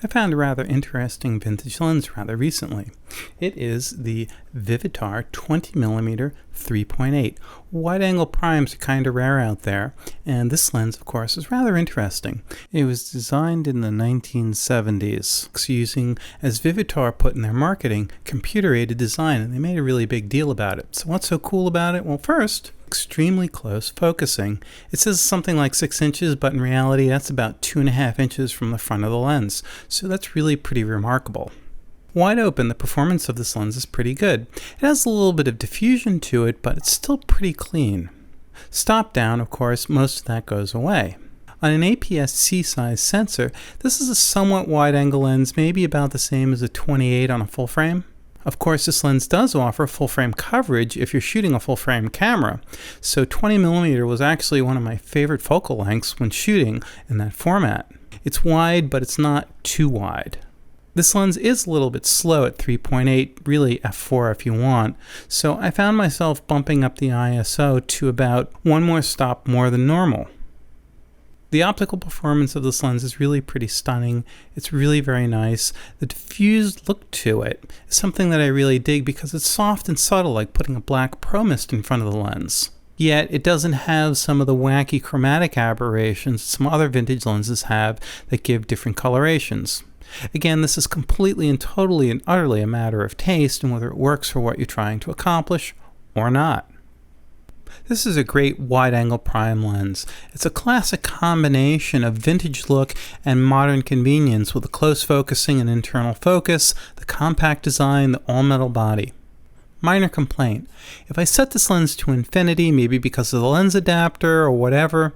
I found a rather interesting vintage lens rather recently. It is the Vivitar 20mm 3.8. Wide-angle primes are kind of rare out there, and this lens, of course, is rather interesting. It was designed in the 1970s using, as Vivitar put in their marketing, computer-aided design, and they made a really big deal about it. So what's so cool about it? Well, first, extremely close focusing. It says something like 6 inches, but in reality that's about 2.5 inches from the front of the lens. So that's really pretty remarkable. Wide open, the performance of this lens is pretty good. It has a little bit of diffusion to it, but it's still pretty clean. Stop down, of course, most of that goes away. On an APS-C size sensor, this is a somewhat wide-angle lens, maybe about the same as a 28 on a full frame. Of course, this lens does offer full frame coverage if you're shooting a full frame camera. So 20mm was actually one of my favorite focal lengths when shooting in that format. It's wide, but it's not too wide. This lens is a little bit slow at 3.8, really f4 if you want. So I found myself bumping up the ISO to about one more stop more than normal. The optical performance of this lens is really pretty stunning. It's really very nice. The diffused look to it is something that I really dig because it's soft and subtle, like putting a black pro mist in front of the lens. Yet it doesn't have some of the wacky chromatic aberrations some other vintage lenses have that give different colorations. Again, this is completely and totally and utterly a matter of taste and whether it works for what you're trying to accomplish or not. This is a great wide-angle prime lens. It's a classic combination of vintage look and modern convenience with the close focusing and internal focus, the compact design, the all-metal body. Minor complaint. If I set this lens to infinity, maybe because of the lens adapter or whatever,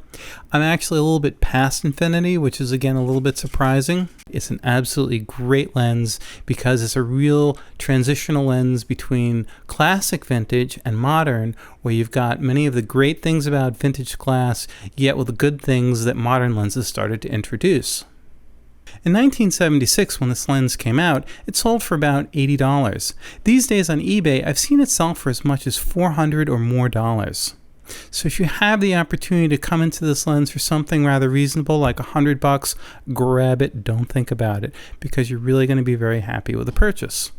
I'm actually a little bit past infinity, which is again a little bit surprising. It's an absolutely great lens because it's a real transitional lens between classic vintage and modern, where you've got many of the great things about vintage glass, yet with the good things that modern lenses started to introduce. In 1976, when this lens came out, it sold for about $80. These days on eBay, I've seen it sell for as much as $400 or more. So if you have the opportunity to come into this lens for something rather reasonable, like $100, grab it, don't think about it, because you're really going to be very happy with the purchase.